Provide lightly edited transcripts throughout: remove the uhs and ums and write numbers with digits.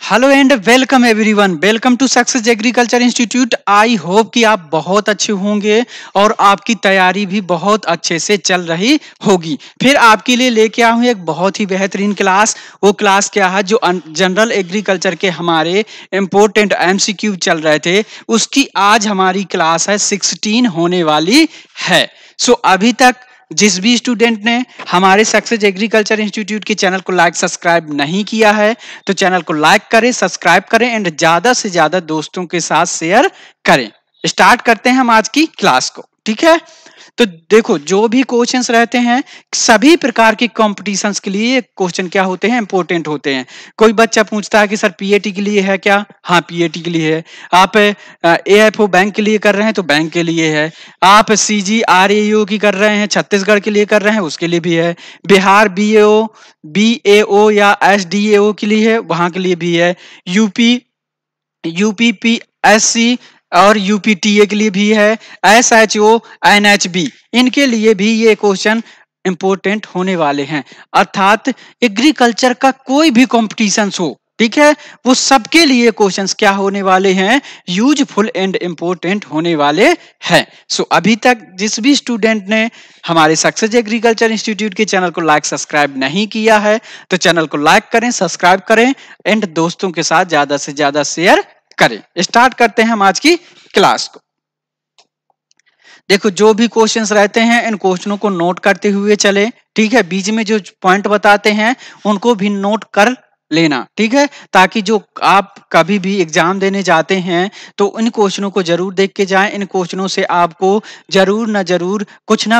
Hello and welcome everyone, welcome to success agriculture institute. I hope कि आप बहुत अच्छे होंगे और आपकी तैयारी भी बहुत अच्छे से चल रही होगी। फिर आपके लिए लेके आया हूँ एक बहुत ही बेहतरीन क्लास। वो क्लास क्या है, जो जनरल एग्रीकल्चर के हमारे इम्पोर्टेंट एमसीक्यू चल रहे थे, उसकी आज हमारी क्लास है 16 होने वाली है। सो अभी तक जिस भी स्टूडेंट ने हमारे सक्सेस एग्रीकल्चर इंस्टीट्यूट के चैनल को लाइक सब्सक्राइब नहीं किया है तो चैनल को लाइक करें, सब्सक्राइब करें एंड ज्यादा से ज्यादा दोस्तों के साथ शेयर करें। स्टार्ट करते हैं हम आज की क्लास को, ठीक है। तो देखो, जो भी क्वेश्चंस रहते हैं सभी प्रकार के कॉम्पिटिशन्स के लिए क्वेश्चन क्या होते हैं, इंपॉर्टेंट होते हैं। कोई बच्चा पूछता है कि सर पीएटी के लिए है क्या? हाँ, पीएटी के लिए है। आप एएफओ बैंक के लिए कर रहे हैं तो बैंक के लिए है। आप सीजीआरएयू की कर रहे हैं, छत्तीसगढ़ के लिए कर रहे हैं, उसके लिए भी है। बिहार बीएओ या एसडीएओ के लिए है, वहां के लिए भी है। यूपीपीएससी और यूपीटीए के लिए भी है। एसएचओ एनएचबी, इनके लिए भी ये क्वेश्चन इंपॉर्टेंट होने वाले हैं। अर्थात एग्रीकल्चर का कोई भी कंपटीशन हो, ठीक है, वो सबके लिए क्वेश्चंस क्या होने वाले हैं, यूजफुल एंड इंपॉर्टेंट होने वाले हैं। सो अभी तक जिस भी स्टूडेंट ने हमारे सक्सेस एग्रीकल्चर इंस्टीट्यूट के चैनल को लाइक सब्सक्राइब नहीं किया है तो चैनल को लाइक करें, सब्सक्राइब करें एंड दोस्तों के साथ ज्यादा से ज्यादा शेयर करें। स्टार्ट करते हैं हम आज की क्लास को। देखो, जो भी क्वेश्चंस रहते हैं इन क्वेश्चनों को नोट करते हुए चले, ठीक है। बीच में जो पॉइंट बताते हैं उनको भी नोट कर लेना, ठीक है, ताकि जो आप कभी भी एग्जाम देने जाते हैं तो इन क्वेश्चनों को जरूर देख के जाएं। इन क्वेश्चनों से आपको जरूर ना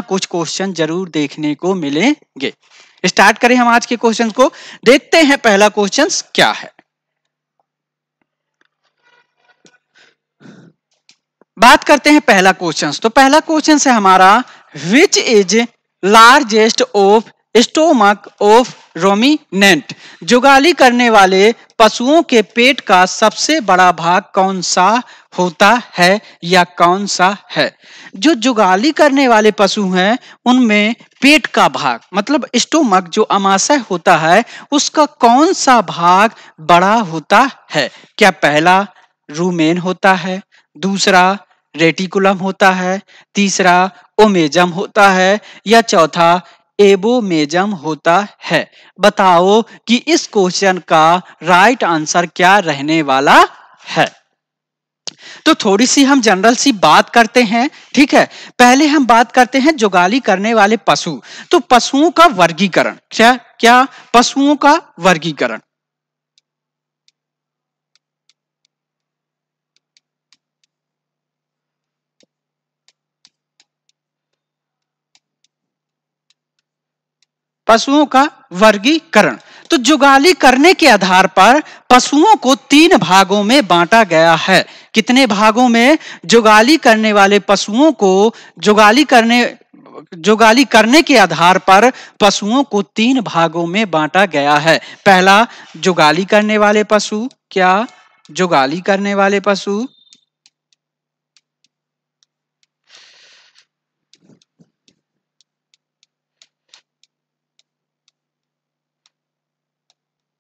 कुछ क्वेश्चन जरूर देखने को मिलेंगे। स्टार्ट करें हम आज के क्वेश्चन को। देखते हैं पहला क्वेश्चन क्या है। बात करते हैं पहला क्वेश्चन। तो पहला क्वेश्चन है हमारा, which is largest of stomach of ruminant. जुगाली करने वाले पशुओं के पेट का सबसे बड़ा भाग कौन सा होता है या कौन सा है? जो जुगाली करने वाले पशु हैं उनमें पेट का भाग मतलब स्टोमक जो अमाशय होता है उसका कौन सा भाग बड़ा होता है? क्या पहला रूमेन होता है, दूसरा रेटिकुलम होता है, तीसरा ओमेजम होता है या चौथा एबोमेजम होता है? बताओ कि इस क्वेश्चन का राइट आंसर क्या रहने वाला है। तो थोड़ी सी हम जनरल सी बात करते हैं, ठीक है। पहले हम बात करते हैं जुगाली करने वाले पशु। तो पशुओं का वर्गीकरण क्या पशुओं का वर्गीकरण। पशुओं का वर्गीकरण। तो जुगाली करने के आधार पर पशुओं को 3 भागों में बांटा गया है। कितने भागों में? जुगाली करने वाले पशुओं को जुगाली करने के आधार पर पशुओं को 3 भागों में बांटा गया है। पहला जुगाली करने वाले पशु। क्या जुगाली करने वाले पशु?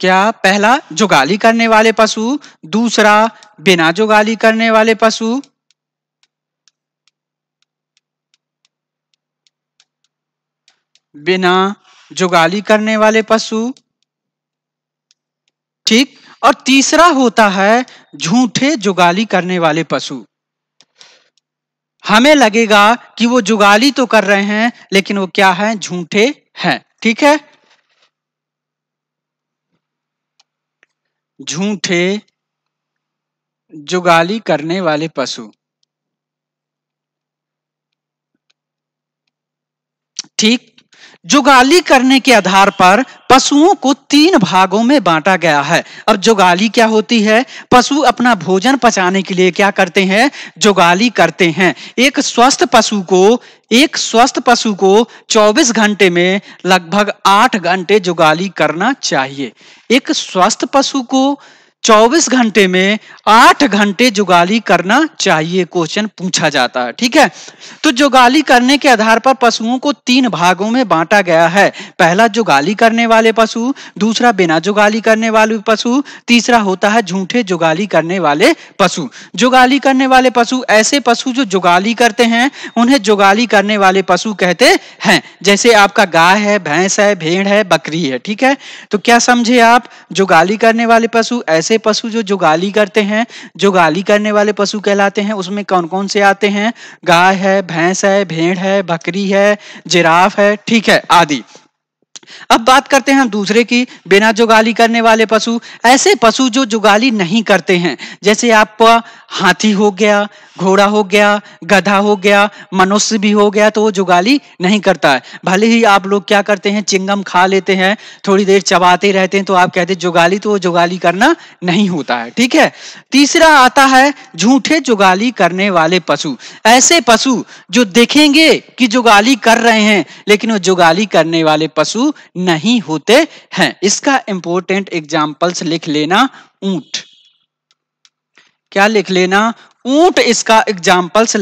क्या पहला जुगाली करने वाले पशु, दूसरा बिना जुगाली करने वाले पशु, बिना जुगाली करने वाले पशु, ठीक, और तीसरा होता है झूठे जुगाली करने वाले पशु। हमें लगेगा कि वो जुगाली तो कर रहे हैं लेकिन वो क्या है, झूठे हैं, ठीक है। झूठे जुगाली करने वाले पशु, ठीक। जुगाली करने के आधार पर पशुओं को 3 भागों में बांटा गया है। अब जुगाली क्या होती है? पशु अपना भोजन पचाने के लिए क्या करते हैं, जुगाली करते हैं। एक स्वस्थ पशु को 24 घंटे में लगभग 8 घंटे जुगाली करना चाहिए। एक स्वस्थ पशु को 24 घंटे में 8 घंटे जुगाली करना चाहिए, क्वेश्चन पूछा जाता है। ठीक है, तो जुगाली करने के आधार पर पशुओं को 3 भागों में बांटा गया है। पहला जुगाली करने वाले पशु, दूसरा बिना जुगाली करने वाले पशु, तीसरा होता है झूठे जुगाली करने वाले पशु। जुगाली करने वाले पशु ऐसे पशु जो जुगाली करते हैं, उन्हें जुगाली करने वाले पशु कहते हैं। जैसे आपका गाय है, भैंस है, भेड़ है, बकरी है। ठीक है, तो क्या समझे आप? जुगाली करने वाले पशु ऐसे पशु जो जुगाली करते हैं, जुगाली करने वाले पशु कहलाते हैं। उसमें कौन कौन से आते हैं? गाय है, भैंस है, भेड़ है, बकरी है, जिराफ है, ठीक है, आदि। अब बात करते हैं हम दूसरे की, बिना जुगाली करने वाले पशु। ऐसे पशु जो जुगाली नहीं करते हैं, जैसे आपका हाथी हो गया, घोड़ा हो गया, गधा हो गया, मनुष्य भी हो गया, तो वो जुगाली नहीं करता है। भले ही आप लोग क्या करते हैं, चिंगम खा लेते हैं, थोड़ी देर चबाते रहते हैं, तो आप कहते हैं जुगाली, तो वो जुगाली करना नहीं होता है। ठीक है, तीसरा आता है झूठे जुगाली करने वाले पशु। ऐसे पशु जो देखेंगे कि जुगाली कर रहे हैं, लेकिन वो जुगाली करने वाले पशु नहीं होते हैं। इसका इंपॉर्टेंट एग्जाम्पल्स लिख लेना, ऊंट। क्या लिख लेना? ऊंट। इसका एग्जाम्पल्स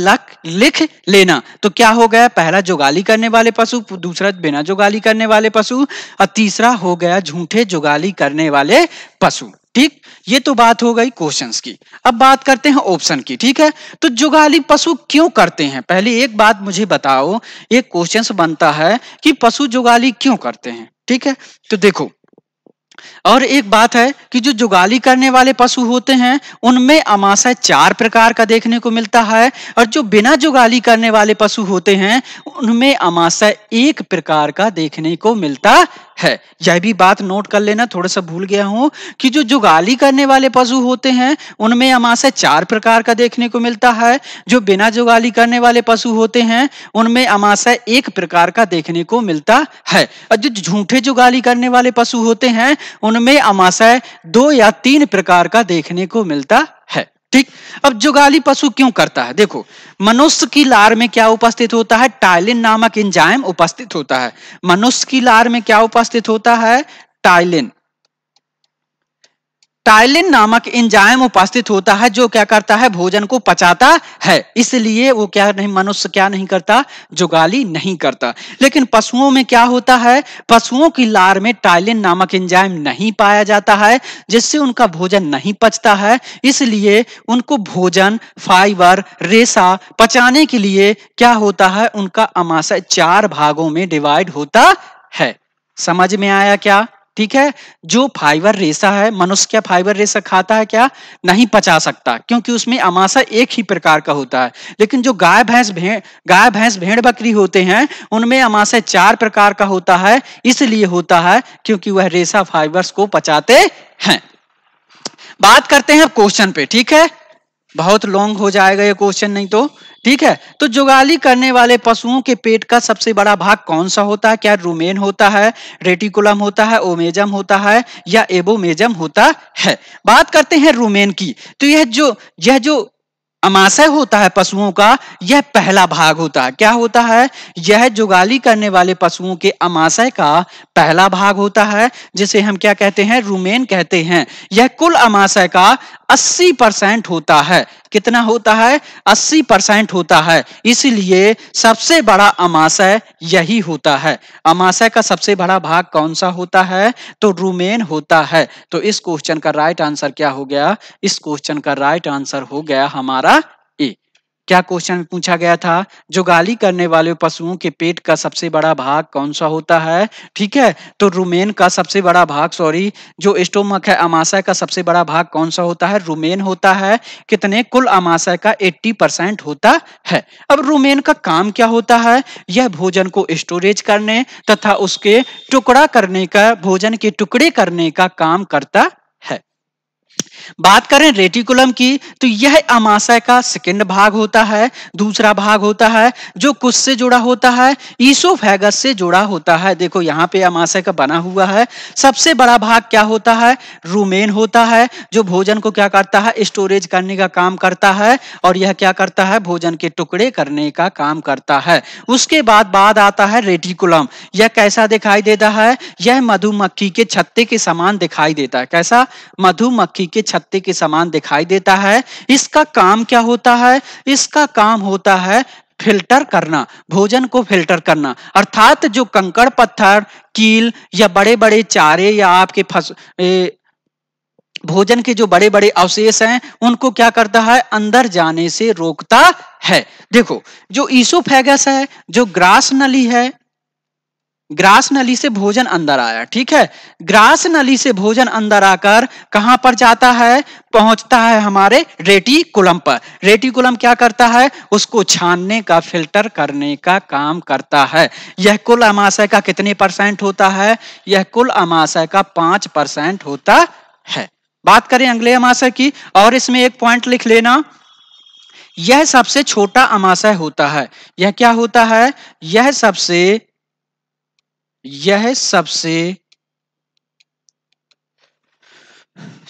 लिख लेना। तो क्या हो गया? पहला जुगाली करने वाले पशु, दूसरा बिना जुगाली करने वाले पशु, और तीसरा हो गया झूठे जुगाली करने वाले पशु। ठीक, ये तो बात हो गई क्वेश्चंस की। अब बात करते हैं ऑप्शन की। ठीक है, तो जुगाली पशु क्यों करते हैं? पहले एक बात मुझे बताओ, एक क्वेश्चंस बनता है कि पशु जुगाली क्यों करते हैं। ठीक है, तो देखो, और एक बात है कि जो जुगाली करने वाले पशु होते हैं, उनमें आमाशय 4 प्रकार का देखने को मिलता है, और जो बिना जुगाली करने वाले पशु होते हैं, उनमें आमाशय 1 प्रकार का देखने को मिलता है। यह भी बात नोट कर लेना, थोड़ा सा भूल गया हूं कि जो जुगाली करने वाले पशु होते हैं, उनमें आमाशय 4 प्रकार का देखने को मिलता है। जो बिना जुगाली करने वाले पशु होते हैं, उनमें आमाशय 1 प्रकार का देखने को मिलता है। और जो झूठे जुगाली करने वाले पशु होते हैं, उनमें आमाशय 2 या 3 प्रकार का देखने को मिलता है। ठीक, अब जुगाली पशु क्यों करता है? देखो, मनुष्य की लार में क्या उपस्थित होता है? टाइलिन नामक एंजाइम उपस्थित होता है। मनुष्य की लार में क्या उपस्थित होता है? टाइलिन। टाइलिन नामक एंजाइम उपस्थित होता है, जो क्या करता है? भोजन को पचाता है। इसलिए वो क्या नहीं, मनुष्य क्या नहीं करता? जुगाली नहीं करता। लेकिन पशुओं में क्या होता है? पशुओं की लार में टाइलिन नामक एंजाइम नहीं पाया जाता है, जिससे उनका भोजन नहीं पचता है। इसलिए उनको भोजन, फाइबर, रेशा पचाने के लिए क्या होता है? उनका आमाशय 4 भागों में डिवाइड होता है। समझ में आया क्या? ठीक है, जो फाइबर रेशा है, मनुष्य क्या फाइबर रेशा खाता है? क्या नहीं पचा सकता, क्योंकि उसमें आमाशय 1 ही प्रकार का होता है। लेकिन जो गाय भैंस भेड़ बकरी होते हैं, उनमें आमाशय 4 प्रकार का होता है। इसलिए होता है क्योंकि वह रेशा फाइबर्स को पचाते हैं। बात करते हैं क्वेश्चन पे। ठीक है, बहुत लॉन्ग हो जाएगा ये क्वेश्चन नहीं तो। ठीक है, तो जुगाली करने वाले पशुओं के पेट का सबसे बड़ा भाग कौन सा होता है? क्या रुमेन होता है, रेटिकुलम होता है, ओमेजम होता है, या एबोमेजम होता है? बात करते हैं रुमेन की। तो यह जो आमाशय होता है पशुओं का, यह पहला भाग होता है। क्या होता है? यह जुगाली करने वाले पशुओं के आमाशय का पहला भाग होता है, जिसे हम क्या कहते हैं? रुमेन कहते हैं। यह कुल आमाशय का 80% होता है। कितना होता है? 80% होता है। इसलिए सबसे बड़ा आमाशय यही होता है। आमाशय का सबसे बड़ा भाग कौन सा होता है? तो रुमेन होता है। तो इस क्वेश्चन का राइट आंसर क्या हो गया? इस क्वेश्चन का राइट आंसर हो गया हमारा ए। क्या क्वेश्चन पूछा गया था? जुगाली करने वाले पशुओं के पेट का सबसे बड़ा भाग कौन सा होता है? ठीक है, तो रुमेन का सबसे बड़ा भाग, जो स्टोमक है, आमाशय का सबसे बड़ा भाग कौन सा होता है? रुमेन होता है। कितने? कुल आमाशय का 80% होता है। अब रुमेन का काम क्या होता है? यह भोजन को स्टोरेज करने तथा उसके टुकड़ा करने का, भोजन के टुकड़े करने का काम करता है। बात करें रेटिकुलम की, तो यह आमाशय का सेकंड भाग होता है। दूसरा भाग होता है जो कुछ से जुड़ा होता है, ईसोफेगस से जुड़ा होता है। देखो यहाँ पे आमाशय का बना हुआ है। सबसे बड़ा भाग क्या होता है? रुमेन होता है, जो भोजन को क्या करता है? स्टोरेज करने का काम करता है। और यह क्या करता है? भोजन के टुकड़े करने का काम करता है। उसके बाद आता है रेटिकुलम। यह कैसा दिखाई देता है? यह मधुमक्खी के छत्ते के समान दिखाई देता है। कैसा? मधुमक्खी के छत्ते के समान दिखाई देता है। इसका काम क्या होता है? इसका काम होता है फिल्टर करना, भोजन को फिल्टर करना। अर्थात जो कंकड़ पत्थर, कील या बड़े बड़े चारे या आपके भोजन के जो बड़े बड़े अवशेष हैं उनको क्या करता है? अंदर जाने से रोकता है। देखो, जो ईसोफेगस है, जो ग्रास नली है, ग्रास नली से भोजन अंदर आया, ठीक है। ग्रास नली से भोजन अंदर आकर कहां पर जाता है? पहुंचता है हमारे रेटिकुलम पर। रेटिकुलम क्या करता है? उसको छानने का, फिल्टर करने का काम करता है। यह कुल अमाशय का कितने % होता है? यह कुल अमाशय का 5% होता है। बात करें अगले अमाशय की, और इसमें एक पॉइंट लिख लेना, यह सबसे छोटा अमाशय होता है। यह क्या होता है? यह सबसे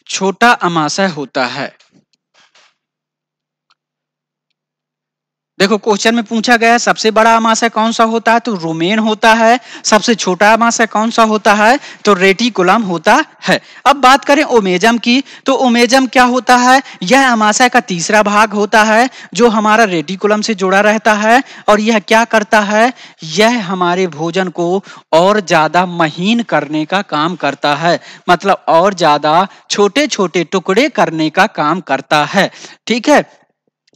छोटा अमाशय होता है। देखो, क्वेश्चन में पूछा गया है सबसे बड़ा अमाशय कौन सा होता है, तो रुमेन होता है। सबसे छोटा अमाशय कौन सा होता है, तो रेटिकुलम होता है। अब बात करें ओमेजम की, तो ओमेजम क्या होता है? यह अमाशय का तीसरा भाग होता है जो हमारा रेटिकुलम से जुड़ा रहता है। और यह क्या करता है? यह हमारे भोजन को और ज्यादा महीन करने का काम करता है, मतलब और ज्यादा छोटे छोटे टुकड़े करने का काम करता है, ठीक है।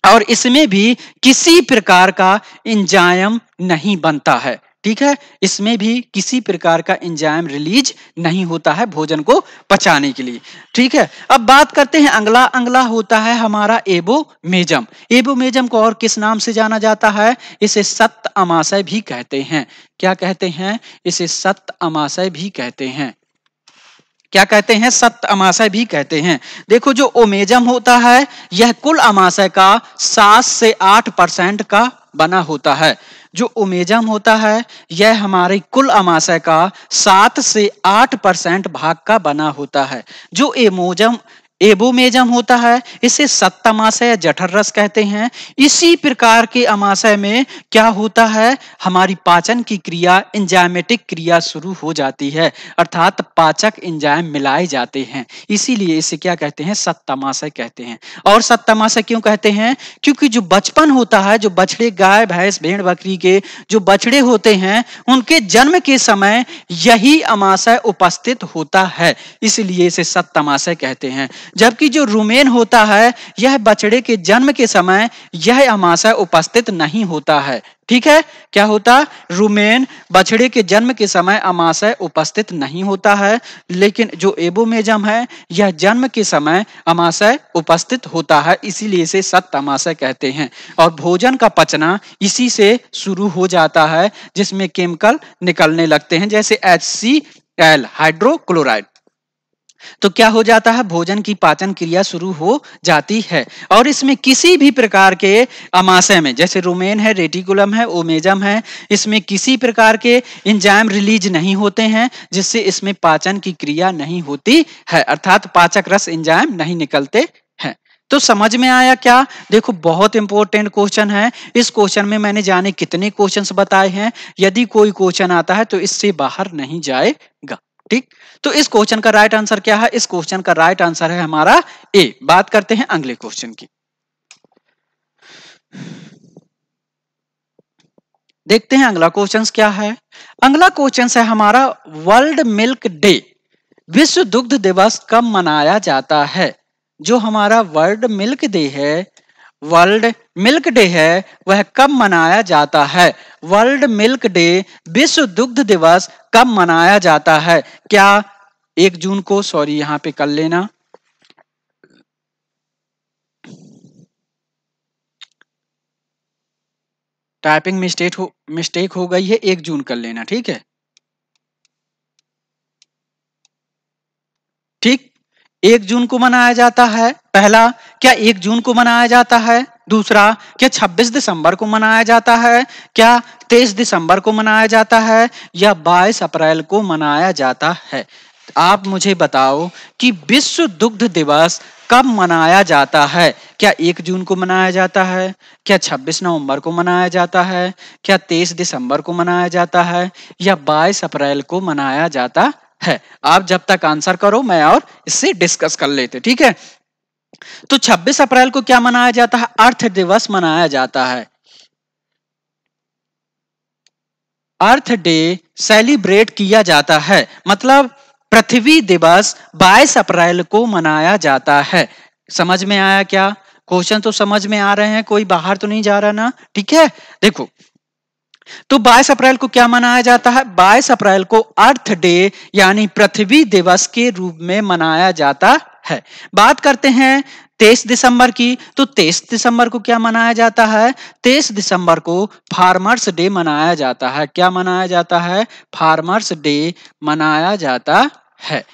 और इसमें भी किसी प्रकार का एंजाइम नहीं बनता है, ठीक है। इसमें भी किसी प्रकार का एंजाइम रिलीज नहीं होता है भोजन को पचाने के लिए, ठीक है। अब बात करते हैं अगला। अगला होता है हमारा एबोमेजम। एबोमेजम को और किस नाम से जाना जाता है? इसे सप्त अमाशय भी कहते हैं। क्या कहते हैं? इसे सप्त अमाशय भी कहते हैं। क्या कहते हैं? सप्त अमाशय भी कहते हैं। देखो, जो ओमेजम होता है यह कुल अमाशय का 7 से 8% का बना होता है। जो ओमेजम होता है यह हमारे कुल अमाशय का 7 से 8% भाग का बना होता है। जो एबोमेजम होता है इसे सप्तमाशय या जठर रस कहते हैं। इसी प्रकार के अमाशय में क्या होता है? हमारी पाचन की क्रिया, एंजाइमेटिक क्रिया शुरू हो जाती है, अर्थात पाचक एंजाइम मिलाए जाते हैं। इसीलिए इसे क्या कहते हैं? सप्तमाशय कहते हैं। और सप्तमाशय क्यों कहते हैं? क्योंकि जो बचपन होता है, जो बछड़े, गाय भैंस भेड़ बकरी के जो बछड़े होते हैं उनके जन्म के समय यही अमाशय उपस्थित होता है, इसलिए इसे सप्तमाशय कहते हैं। जबकि जो रुमेन होता है यह बछड़े के जन्म के समय यह अमाशय उपस्थित नहीं होता है, ठीक है। क्या होता? रुमेन बछड़े के जन्म के समय अमाशय उपस्थित नहीं होता है, लेकिन जो एबोमेजम है यह जन्म के समय अमाशय उपस्थित होता है, इसीलिए इसे सप्त अमाशय कहते हैं। और भोजन का पचना इसी से शुरू हो जाता है, जिसमें केमिकल निकलने लगते हैं, जैसे HCl, हाइड्रोक्लोराइड। तो क्या हो जाता है? भोजन की पाचन क्रिया शुरू हो जाती है। और इसमें किसी भी प्रकार के अमाशय में, जैसे रुमेन है, रेटिकुलम है, ओमेजम है, इसमें किसी प्रकार के एंजाइम रिलीज नहीं होते हैं, जिससे इसमें पाचन की क्रिया नहीं होती है, अर्थात पाचक रस एंजाइम नहीं निकलते हैं। तो समझ में आया क्या? देखो, बहुत इंपॉर्टेंट क्वेश्चन है। इस क्वेश्चन में मैंने जाने कितने क्वेश्चंस बताए हैं। यदि कोई क्वेश्चन आता है तो इससे बाहर नहीं जाएगा, ठीक। तो इस क्वेश्चन का राइट आंसर क्या है? इस क्वेश्चन का राइट आंसर है हमारा ए। बात करते हैं अगले क्वेश्चन की। देखते हैं अगला क्वेश्चन क्या है। अगला क्वेश्चन है हमारा वर्ल्ड मिल्क डे। विश्व दुग्ध दिवस कब मनाया जाता है? जो हमारा वर्ल्ड मिल्क डे है वह कब मनाया जाता है? वर्ल्ड मिल्क डे, विश्व दुग्ध दिवस कब मनाया जाता है? क्या 1 जून को, सॉरी यहां पे कर लेना, टाइपिंग मिस्टेक हो गई है, 1 जून कर लेना, ठीक है। ठीक, 1 जून को मनाया जाता है। पहला, क्या 1 जून को मनाया जाता है? दूसरा, क्या 26 दिसंबर को मनाया जाता है? क्या 23 दिसंबर को मनाया जाता है? या 22 अप्रैल को मनाया जाता है? आप मुझे बताओ कि विश्व दुग्ध दिवस कब मनाया जाता है? क्या 1 जून को मनाया जाता है? क्या 26 नवंबर को मनाया जाता है? क्या 23 दिसंबर को मनाया जाता है? या 22 अप्रैल को मनाया जाता है? आप जब तक आंसर करो मैं और इससे डिस्कस कर लेते, ठीक है। तो 26 अप्रैल को क्या मनाया जाता है? अर्थ दिवस मनाया जाता है। अर्थ डे सेलिब्रेट किया जाता है, मतलब पृथ्वी दिवस 22 अप्रैल को मनाया जाता है। समझ में आया क्या? क्वेश्चन तो समझ में आ रहे हैं, कोई बाहर तो नहीं जा रहा ना? ठीक है, देखो तो 22 अप्रैल को क्या मनाया जाता है? 22 अप्रैल को अर्थ डे यानी पृथ्वी दिवस के रूप में मनाया जाता है। बात करते हैं 23 दिसंबर की, तो 23 दिसंबर को क्या मनाया जाता है? 23 दिसंबर को फार्मर्स डे मनाया जाता है। क्या मनाया जाता है? फार्मर्स डे मनाया जाता है।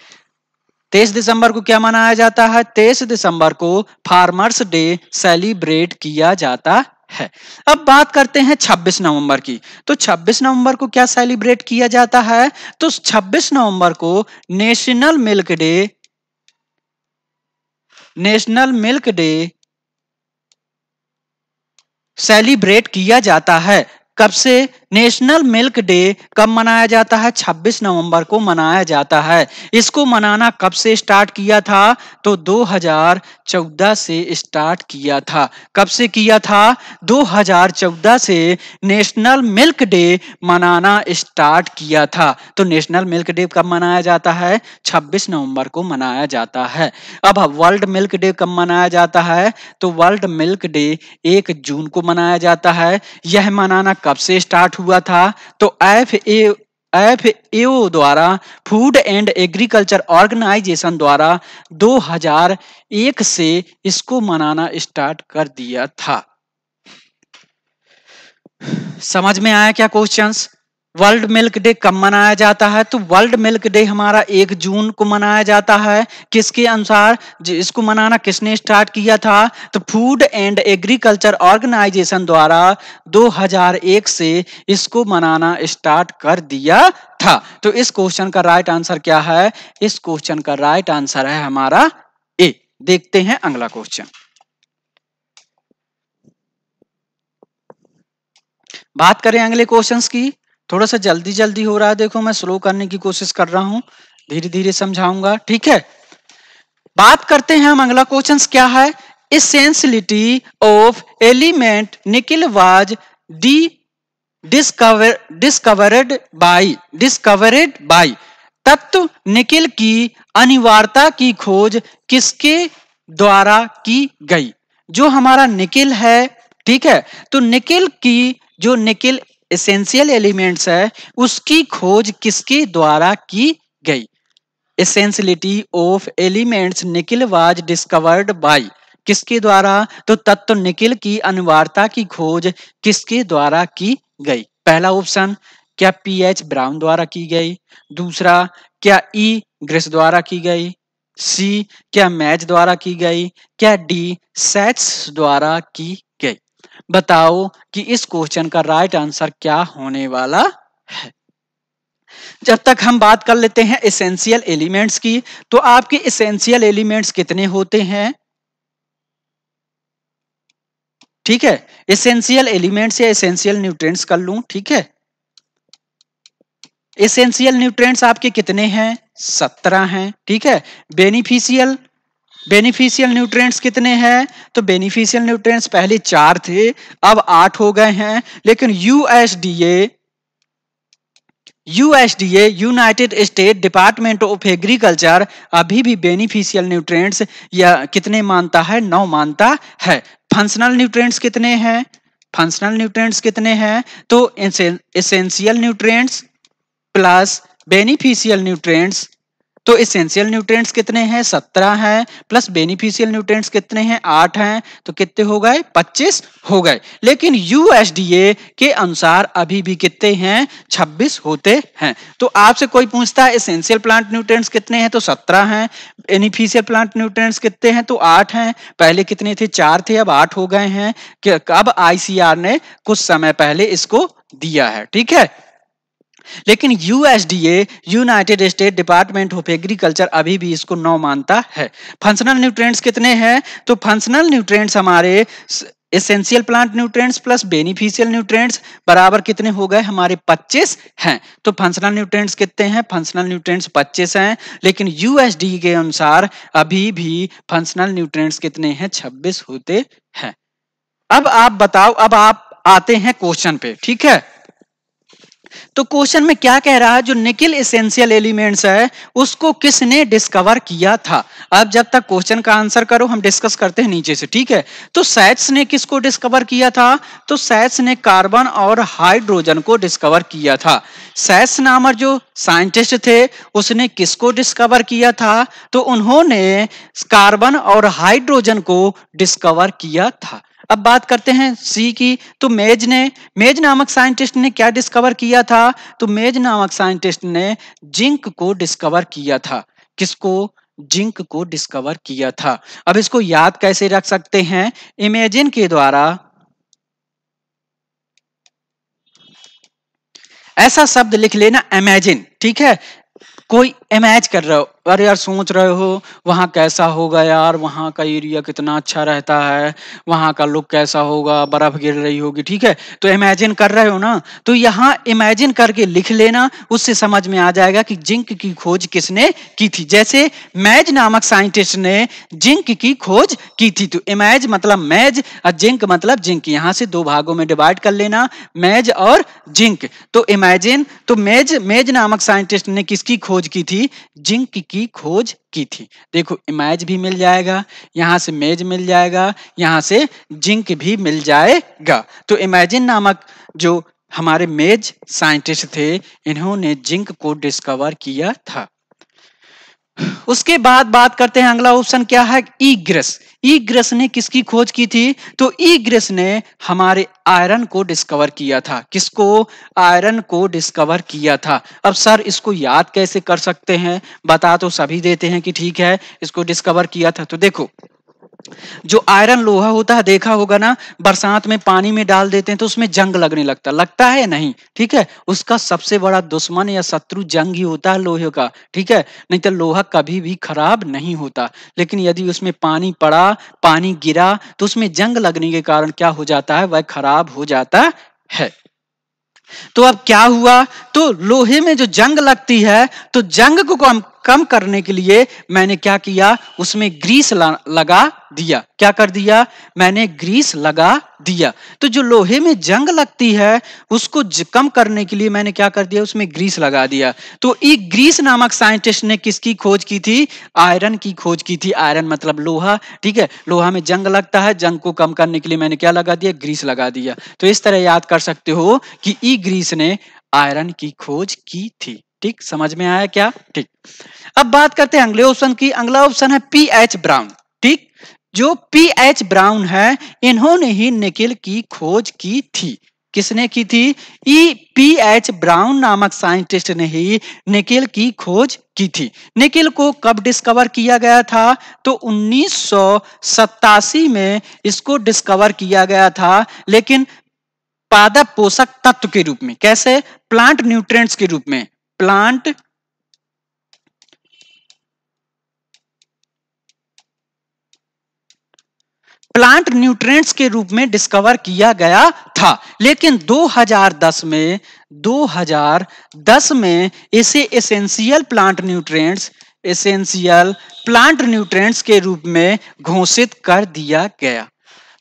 23 दिसंबर को क्या मनाया जाता है? 23 दिसंबर को फार्मर्स डे सेलिब्रेट किया जाता है। अब बात करते हैं 26 नवंबर की, तो 26 नवंबर को क्या सेलिब्रेट किया जाता है? तो 26 नवंबर को national milk day, national milk day celebrate किया जाता है। कब से? नेशनल मिल्क डे कब मनाया जाता है? 26 नवंबर को मनाया जाता है। इसको मनाना कब से स्टार्ट किया था? तो 2014 से स्टार्ट किया था। कब से किया था? 2014 से नेशनल मिल्क डे मनाना स्टार्ट किया था। तो नेशनल मिल्क डे कब मनाया जाता है? 26 नवंबर को मनाया जाता है। अब वर्ल्ड मिल्क डे कब मनाया जाता है? तो वर्ल्ड मिल्क डे 1 जून को मनाया जाता है। यह मनाना कब से स्टार्ट हुआ था? तो एफएओ द्वारा, फूड एंड एग्रीकल्चर ऑर्गेनाइजेशन द्वारा 2001 से इसको मनाना स्टार्ट कर दिया था। समझ में आया क्या क्वेश्चंस? वर्ल्ड मिल्क डे कब मनाया जाता है? तो वर्ल्ड मिल्क डे हमारा 1 जून को मनाया जाता है। किसके अनुसार? इसको मनाना किसने स्टार्ट किया था? तो फूड एंड एग्रीकल्चर ऑर्गेनाइजेशन द्वारा 2001 से इसको मनाना स्टार्ट कर दिया था। तो इस क्वेश्चन का राइट आंसर क्या है? इस क्वेश्चन का राइट आंसर है हमारा ए। देखते हैं अगला क्वेश्चन। बात करें अगले क्वेश्चंस की, थोड़ा सा जल्दी जल्दी हो रहा है, देखो मैं स्लो करने की कोशिश कर रहा हूं, धीरे धीरे समझाऊंगा, ठीक है। बात करते हैं हम अगला क्वेश्चंस क्या है? एसेंशियलिटी ऑफ एलिमेंट निकल वाज डिस्कवर्ड बाय तत्व निकल की अनिवार्यता की खोज किसके द्वारा की गई? जो हमारा निकल है, ठीक है, तो निकल की जो निकल एसेंशियल एलिमेंट्स है उसकी खोज किसके द्वारा की गई? एसेंशियलिटी ऑफ एलिमेंट्स निकल वाज डिस्कवर्ड बाय, किसके द्वारा? तो तत्व निकल की अनिवार्यता की खोज किसके द्वारा की गई? पहला ऑप्शन, क्या पीएच ब्राउन द्वारा की गई? दूसरा, क्या ई ग्रेस द्वारा की गई? सी, क्या मैच द्वारा की गई? क्या डी सैट्स द्वारा की गई? बताओ कि इस क्वेश्चन का राइट आंसर क्या होने वाला है। जब तक हम बात कर लेते हैं एसेंशियल एलिमेंट्स की, तो आपके एसेंशियल एलिमेंट्स कितने होते हैं? ठीक है, एसेंशियल एलिमेंट्स या एसेंशियल न्यूट्रिएंट्स कर लूं, ठीक है। एसेंशियल न्यूट्रिएंट्स आपके कितने हैं? 17 हैं, ठीक है। बेनिफिशियल न्यूट्रिएंट्स कितने हैं? तो बेनिफिशियल न्यूट्रिएंट्स पहले 4 थे, अब 8 हो गए हैं। लेकिन USDA United state department of agriculture अभी भी बेनिफिशियल न्यूट्रिएंट्स या कितने मानता है? 9 मानता है। फंक्शनल न्यूट्रिएंट्स कितने हैं? फंक्शनल न्यूट्रिएंट्स कितने हैं? तो essential nutrients plus beneficial nutrients, तो एसेंशियल न्यूट्रिएंट्स कितने हैं? 17 हैं, प्लस बेनिफिशियल न्यूट्रिएंट्स कितने हैं? 8 हैं, तो कितने हो गए? 25 हो गए। लेकिन यूएसडीए के अनुसार अभी भी कितने हैं? 26 होते हैं। तो आपसे कोई पूछता है एसेंशियल प्लांट न्यूट्रिएंट्स कितने हैं? तो 17 हैं। बेनिफिशियल प्लांट न्यूट्रिएंट्स कितने हैं? तो 8 हैं। पहले कितने थे? 4 थे, अब 8 हो गए हैं। अब आईसीआर ने कुछ समय पहले इसको दिया है, ठीक है। लेकिन USDA United state department of agriculture अभी भी इसको 9 मानता है। फंक्शनल न्यूट्रिएंट्स कितने हैं? तो फंक्शनल न्यूट्रिएंट्स हमारे essential plant nutrients plus beneficial nutrients बराबर कितने हो गए हमारे 25 हैं। तो फंक्शनल न्यूट्रिएंट्स कितने हैं, फंक्शनल न्यूट्रिएंट्स 25 हैं, लेकिन यूएसडी के अनुसार अभी भी फंक्शनल न्यूट्रिएंट्स कितने हैं, 26 होते हैं। अब आप बताओ, अब आप आते हैं क्वेश्चन पे, ठीक है। तो क्वेश्चन में क्या कह रहा है, जो निकेल एसेंशियल एलिमेंट्स है उसको किसने डिस्कवर किया था। अब जब तक क्वेश्चन का आंसर करो हम डिस्कस करते हैं नीचे से, ठीक है। तो सैट्स ने किसको डिस्कवर किया था, तो सैट्स ने कार्बन और हाइड्रोजन को डिस्कवर किया था। सैट्स नामक जो साइंटिस्ट थे उसने किसको डिस्कवर किया था, तो उन्होंने कार्बन और हाइड्रोजन को डिस्कवर किया था। अब बात करते हैं सी की, तो मेज नामक साइंटिस्ट ने क्या डिस्कवर किया था, तो मेज नामक साइंटिस्ट ने जिंक को डिस्कवर किया था। किसको, जिंक को डिस्कवर किया था। अब इसको याद कैसे रख सकते हैं, इमेजिन के द्वारा ऐसा शब्द लिख लेना, इमेजिन, ठीक है। कोई इमेज कर रहे हो, अरे यार सोच रहे हो वहां कैसा होगा यार, वहां का एरिया कितना अच्छा रहता है, वहां का लुक कैसा होगा, बर्फ गिर रही होगी, ठीक है। तो इमेजिन कर रहे हो ना, तो यहाँ इमेजिन करके लिख लेना, उससे समझ में आ जाएगा कि जिंक की खोज किसने की थी। जैसे मैज नामक साइंटिस्ट ने जिंक की खोज की थी, तो इमेज मतलब मैज और जिंक मतलब जिंक, यहाँ से दो भागों में डिवाइड कर लेना, मैज और जिंक। तो इमेजिन, तो मेज नामक साइंटिस्ट ने किसकी खोज की थी, जिंक की खोज की थी। देखो इमेज भी मिल जाएगा, यहां से मेज मिल जाएगा, यहां से जिंक भी मिल जाएगा। तो इमेजिन नामक जो हमारे मेज साइंटिस्ट थे इन्होंने जिंक को डिस्कवर किया था। उसके बाद बात करते हैं, अगला ऑप्शन क्या है, ईग्रेस। ईग्रेस ने किसकी खोज की थी, तो ईग्रेस ने हमारे आयरन को डिस्कवर किया था। किसको, आयरन को डिस्कवर किया था। अब सर इसको याद कैसे कर सकते हैं, बता तो सभी देते हैं कि ठीक है इसको डिस्कवर किया था। तो देखो जो आयरन लोहा होता है देखा होगा ना, बरसात में पानी में डाल देते हैं तो उसमें जंग लगने लगता है नहीं, ठीक है। उसका सबसे बड़ा दुश्मन या शत्रु जंग ही होता है लोहे का, ठीक है। नहीं तो लोहा कभी भी खराब नहीं होता, लेकिन यदि उसमें पानी पड़ा, पानी गिरा तो उसमें जंग लगने के कारण क्या हो जाता है, वह खराब हो जाता है। तो अब क्या हुआ, तो लोहे में जो जंग लगती है तो जंग को कम करने के लिए मैंने क्या किया, उसमें ग्रीस लगा दिया। क्या कर दिया, मैंने ग्रीस लगा दिया। तो जो लोहे में जंग लगती है उसको कम करने के लिए मैंने क्या कर दिया, उसमें ग्रीस लगा दिया। तो एक ग्रीस नामक साइंटिस्ट ने किसकी खोज की थी, आयरन की खोज की थी। आयरन मतलब लोहा, ठीक है। लोहा में जंग लगता है, जंग को कम करने के लिए मैंने क्या लगा दिया, ग्रीस लगा दिया। तो इस तरह याद कर सकते हो कि ई ग्रीस ने आयरन की खोज की थी। ठीक, समझ में आया क्या, ठीक। अब बात करते हैं अगले ऑप्शन की। अगला ऑप्शन है पीएच ब्राउन, ठीक। जो पीएच ब्राउन है इन्होंने ही निकेल की खोज की थी। किसने की थी, पीएच ब्राउन नामक साइंटिस्ट ने ही निकेल की खोज की थी। निकेल को कब डिस्कवर किया गया था, तो 1987 में इसको डिस्कवर किया गया था, लेकिन पादप पोषक तत्व के रूप में। कैसे, प्लांट न्यूट्रिएंट्स के रूप में, प्लांट न्यूट्रिएंट्स के रूप में डिस्कवर किया गया था। लेकिन 2010 में इसे एसेंशियल प्लांट न्यूट्रिएंट्स के रूप में घोषित कर दिया गया।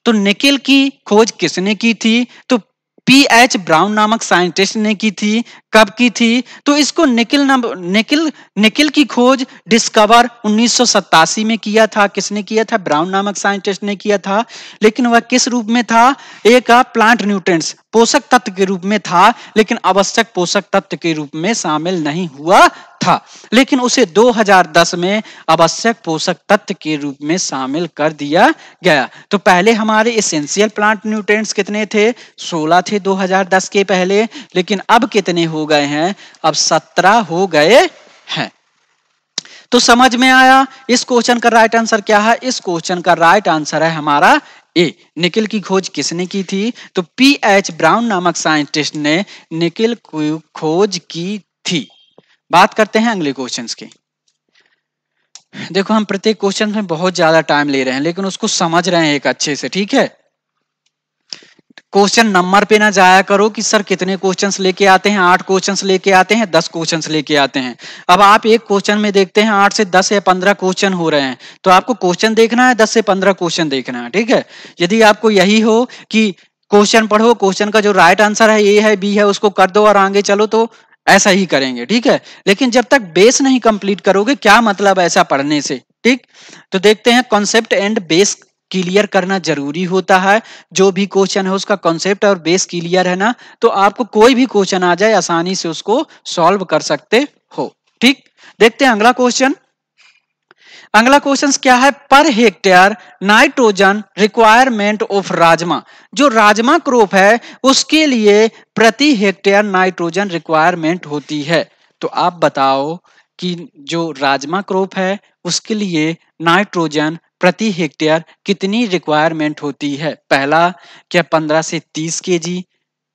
तो निकेल की खोज किसने की थी, तो पीएच ब्राउन नामक साइंटिस्ट ने की थी। कब की थी, तो इसको निकेल की खोज डिस्कवर 1987 में किया था। किसने किया था, ब्राउन नामक साइंटिस्ट ने किया था। लेकिन वह किस रूप में था, एक प्लांट न्यूट्रिएंट्स पोषक तत्व के रूप में था, लेकिन आवश्यक पोषक तत्व के रूप में शामिल नहीं हुआ था। लेकिन उसे 2010 में आवश्यक पोषक तत्व के रूप में शामिल कर दिया गया। तो पहले हमारे एसेंशियल प्लांट न्यूट्रिएंट्स कितने थे, 16 थे 2010 के पहले, लेकिन अब कितने हो गए हैं, अब 17 हो गए हैं। तो समझ में आया इस क्वेश्चन का राइट आंसर क्या है, इस क्वेश्चन का राइट आंसर है हमारा ए। निकेल की खोज किसने की थी, तो पीएच ब्राउन नामक साइंटिस्ट ने निकेल की खोज की थी। बात करते हैं अगले क्वेश्चंस की। देखो हम प्रत्येक क्वेश्चन में बहुत ज्यादा टाइम ले रहे हैं, लेकिन उसको समझ रहे हैं एक अच्छे से, ठीक है। क्वेश्चन नंबर पे ना जाया करो कि सर कितने क्वेश्चंस लेके आते हैं, 8 क्वेश्चंस लेके आते हैं, 10 क्वेश्चंस लेके आते हैं। अब आप एक क्वेश्चन में देखते हैं 8 से 10 या 15 क्वेश्चन हो रहे हैं, तो आपको क्वेश्चन देखना है 10 से 15 क्वेश्चन देखना है, ठीक है। यदि आपको यही हो कि क्वेश्चन पढ़ो, क्वेश्चन का जो राइट आंसर है ए है बी है उसको कर दो और आगे चलो, तो ऐसा ही करेंगे, ठीक है। लेकिन जब तक बेस नहीं कंप्लीट करोगे क्या मतलब ऐसा पढ़ने से, ठीक। तो देखते हैं कॉन्सेप्ट एंड बेस क्लियर करना जरूरी होता है। जो भी क्वेश्चन है उसका कॉन्सेप्ट और बेस क्लियर है ना, तो आपको कोई भी क्वेश्चन आ जाए आसानी से उसको सॉल्व कर सकते हो, ठीक। देखते हैं अगला क्वेश्चन। अगला क्वेश्चन क्या है, per hectare nitrogen requirement of rajma. जो राजमा क्रॉप है उसके लिए प्रति हेक्टेयर नाइट्रोजन रिक्वायरमेंट होती है। तो आप बताओ कि जो राजमा क्रॉप है उसके लिए नाइट्रोजन प्रति हेक्टेयर कितनी रिक्वायरमेंट होती है। पहला, क्या 15 से 30 केजी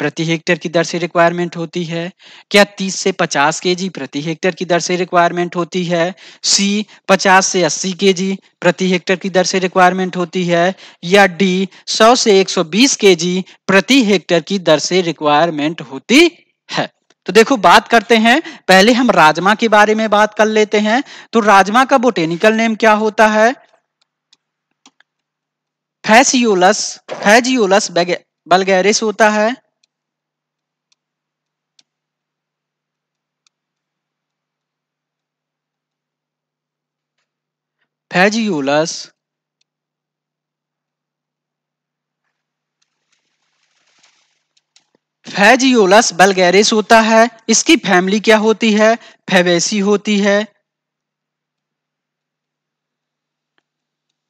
प्रति हेक्टेयर की दर से रिक्वायरमेंट होती है। क्या 30 से 50 केजी प्रति हेक्टेयर की दर से रिक्वायरमेंट होती है। सी 50 से 80 केजी प्रति हेक्टेयर की दर से रिक्वायरमेंट होती है। या डी 100 से 120 केजी प्रति हेक्टेयर की दर से रिक्वायरमेंट होती है। तो देखो बात करते हैं, पहले हम राजमा के बारे में बात कर लेते हैं। तो राजमा का बोटेनिकल नेम क्या होता है, फैजियोलस वल्गैरिस होता है। फैजियोलस वल्गैरिस होता है। इसकी फैमिली क्या होती है, फैबेसी होती है।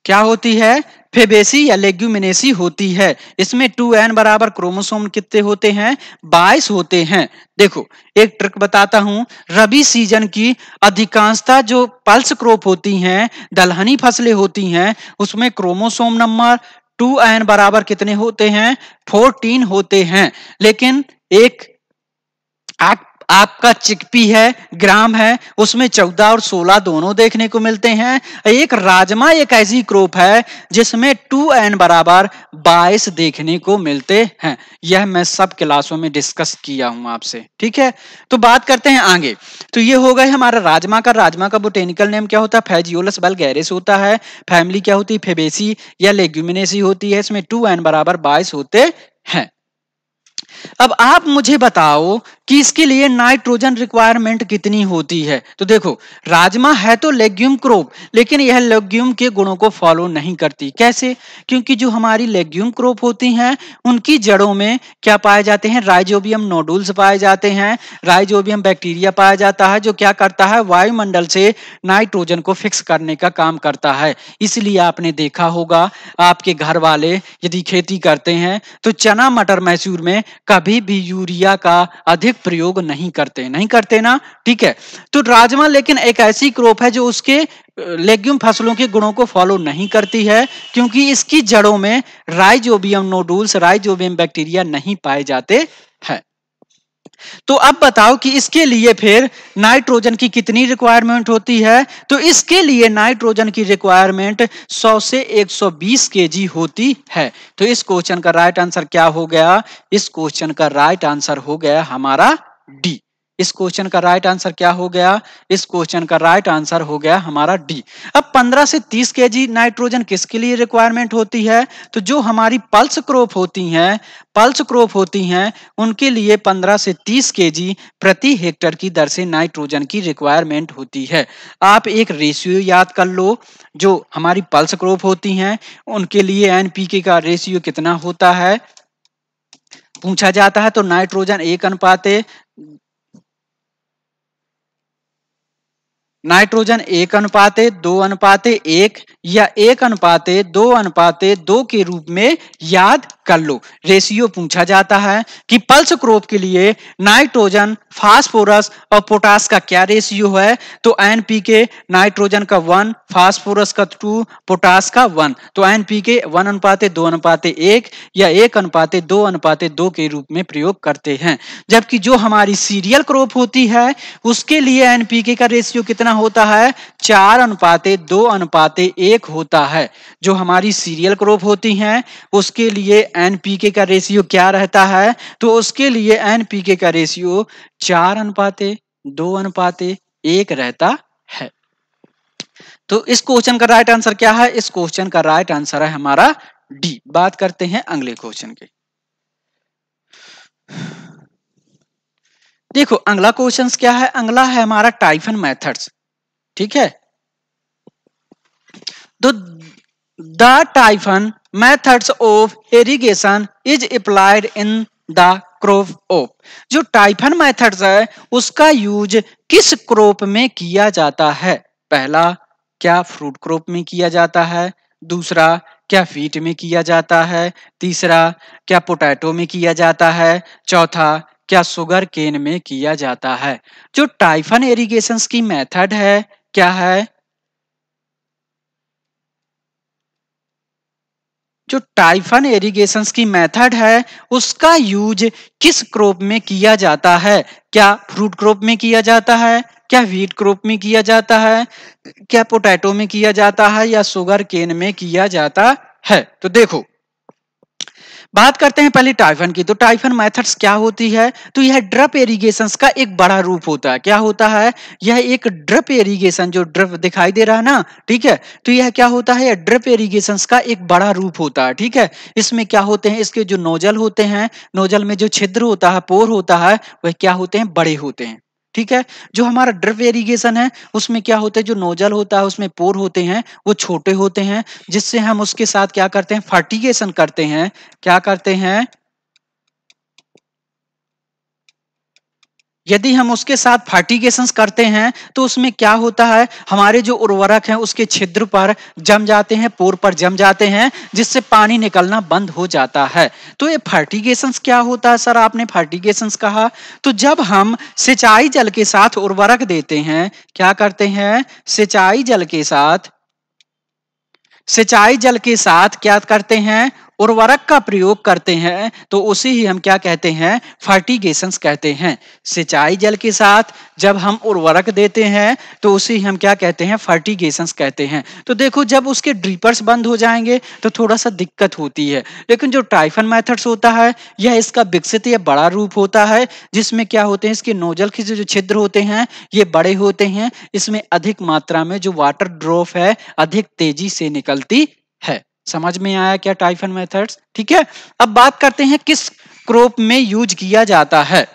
क्या होती है, फेबेसी या लेग्यूमिनेसी होती है। इसमें 2n बराबर क्रोमोसोम कितने होते हैं, 22 होते हैं। देखो एक ट्रिक बताता हूं, रबी सीजन की अधिकांशतः जो पल्स क्रॉप होती हैं, दलहनी फसलें होती हैं, उसमें क्रोमोसोम नंबर 2n बराबर कितने होते हैं, 14 होते हैं। लेकिन एक आपका चिकपी है, ग्राम है, उसमें 14 और 16 दोनों देखने को मिलते हैं। एक राजमा एक ऐसी क्रॉप है जिसमें 2n बराबर 22 देखने को मिलते हैं। यह मैं सब क्लासों में डिस्कस किया हूं आपसे, ठीक है। तो बात करते हैं आगे। तो ये हो गए हमारा राजमा का। राजमा का बोटेनिकल नेम क्या होता है, फैजियोलस वल्गैरिस होता है। फैमिली क्या होती है, फेबेसी या लेग्यूमिनेसी होती है। इसमें 2n बराबर 22 होते हैं। अब आप मुझे बताओ कि इसके लिए नाइट्रोजन रिक्वायरमेंट कितनी होती है। तो देखो राजमा है तो लेग्यूम क्रॉप, लेकिन यह लेग्यूम के गुणों को फॉलो नहीं करती। कैसे, क्योंकि जो हमारी लेग्यूम क्रॉप होती हैं उनकी जड़ों में क्या पाए जाते हैं, राइजोबियम नोडुल्स पाए जाते हैं। राइजोबियम बैक्टीरिया पाया जाता है जो क्या करता है, वायुमंडल से नाइट्रोजन को फिक्स करने का काम करता है। इसलिए आपने देखा होगा आपके घर वाले यदि खेती करते हैं तो चना मटर मैसूर में कभी भी यूरिया का अधिक प्रयोग नहीं करते ना, ठीक है। तो राजमा लेकिन एक ऐसी क्रॉप है जो उसके लेग्यूम फसलों के गुणों को फॉलो नहीं करती है, क्योंकि इसकी जड़ों में राइजोबियम नोडुल्स, राइजोबियम बैक्टीरिया नहीं पाए जाते हैं। तो अब बताओ कि इसके लिए फिर नाइट्रोजन की कितनी रिक्वायरमेंट होती है। तो इसके लिए नाइट्रोजन की रिक्वायरमेंट 100 से 120 केजी होती है। तो इस क्वेश्चन का राइट आंसर क्या हो गया, इस क्वेश्चन का राइट आंसर हो गया हमारा डी। इस क्वेश्चन का राइट आंसर क्या हो गया, इस क्वेश्चन का राइट आंसर हो गया हमारा डी। अब 15 से 30 केजी नाइट्रोजन किसके लिए रिक्वायरमेंट होती है, तो जो हमारी पल्स क्रॉप होती हैं उनके लिए 15 से 30 केजी प्रति हेक्टेयर की दर से नाइट्रोजन की रिक्वायरमेंट होती है। आप एक रेशियो याद कर लो, जो हमारी पल्स क्रॉप होती हैं उनके लिए एनपीके का रेशियो कितना होता है पूछा जाता है। तो नाइट्रोजन 1:2:1 या 1:2:2 के रूप में याद कर लो। रेशियो पूछा जाता है कि पल्स क्रॉप के लिए नाइट्रोजन, फास्फोरस और पोटास का क्या रेशियो है। तो एनपीके नाइट्रोजन का 1, फास्फोरस का 2, पोटास का 1। तो एनपीके 1:2:1 या 1:2:2 के रूप में प्रयोग करते हैं। जबकि जो हमारी सीरियल क्रॉप होती है उसके लिए एनपीके का रेशियो कितना होता है, 4:2:1 होता है। जो हमारी सीरियल क्रॉप होती हैं उसके लिए एनपीके का रेशियो क्या रहता है, तो उसके लिए एनपीके का रेशियो 4:2:1 रहता है। तो इस क्वेश्चन का राइट आंसर क्या है? इस क्वेश्चन का राइट आंसर है हमारा डी। बात करते हैं अगले क्वेश्चन के। देखो अगला क्वेश्चन क्या है? अगला है हमारा टाइफन मेथड्स। ठीक है, तो the typhoon methods of irrigation is applied in the crop of. जो टाइफन मेथड्स है उसका यूज किस क्रॉप में किया जाता है? पहला, क्या फ्रूट क्रॉप में किया जाता है? दूसरा, क्या वीट में किया जाता है? तीसरा, क्या पोटैटो में किया जाता है? चौथा, क्या शुगर केन में किया जाता है? जो टाइफन इरिगेशन की मेथड है क्या है? जो टाइफन इरिगेशन की मेथड है उसका यूज किस क्रॉप में किया जाता है? क्या फ्रूट क्रॉप में किया जाता है? क्या व्हीट क्रॉप में किया जाता है? क्या पोटैटो में किया जाता है? या शुगर केन में किया जाता है? तो देखो बात करते हैं पहले टाइफन की। तो टाइफन मेथड्स क्या होती है? तो यह ड्रिप इरिगेशन का एक बड़ा रूप होता है। क्या होता है? यह एक ड्रिप इरिगेशन, जो ड्रिप दिखाई दे रहा है ना, ठीक है, तो यह क्या होता है? ड्रिप इरिगेशन का एक बड़ा रूप होता है। ठीक है, इसमें क्या होते हैं? इसके जो नोजल होते हैं, नोजल में जो छिद्र होता है, पोर होता है, वह क्या होते हैं? बड़े होते हैं। ठीक है, जो हमारा ड्रिप इरिगेशन है उसमें क्या होता है? जो नोजल होता है उसमें पोर होते हैं, वो छोटे होते हैं, जिससे हम उसके साथ क्या करते हैं? फर्टिगेशन करते हैं। क्या करते हैं? यदि हम उसके साथ फर्टिगेशंस करते हैं तो उसमें क्या होता है? हमारे जो उर्वरक हैं उसके छिद्र पर जम जाते हैं, पोर पर जम जाते हैं, जिससे पानी निकलना बंद हो जाता है। तो ये फर्टिगेशंस क्या होता है? सर आपने फर्टिगेशंस कहा, तो जब हम सिंचाई जल के साथ उर्वरक देते हैं, क्या करते हैं? सिंचाई जल के साथ क्या करते हैं? उर्वरक का प्रयोग करते हैं, तो उसे ही हम क्या कहते हैं? फर्टिगेशंस कहते हैं। सिंचाई जल के साथ जब हम उर्वरक देते हैं तो उसे ही हम क्या कहते हैं? फर्टिगेशंस कहते हैं। तो देखो जब उसके ड्रीपर्स बंद हो जाएंगे तो थोड़ा सा दिक्कत होती है, लेकिन जो टाइफन मेथड्स होता है यह इसका विकसित या बड़ा रूप होता है, जिसमें क्या होते हैं? इसके नोजल के जो छिद्र होते हैं ये बड़े होते हैं, इसमें अधिक मात्रा में जो वाटर ड्रॉप है अधिक तेजी से निकलती है। समझ में आया क्या टाइफन मेथड्स? ठीक है, अब बात करते हैं किस क्रॉप में यूज किया जाता है।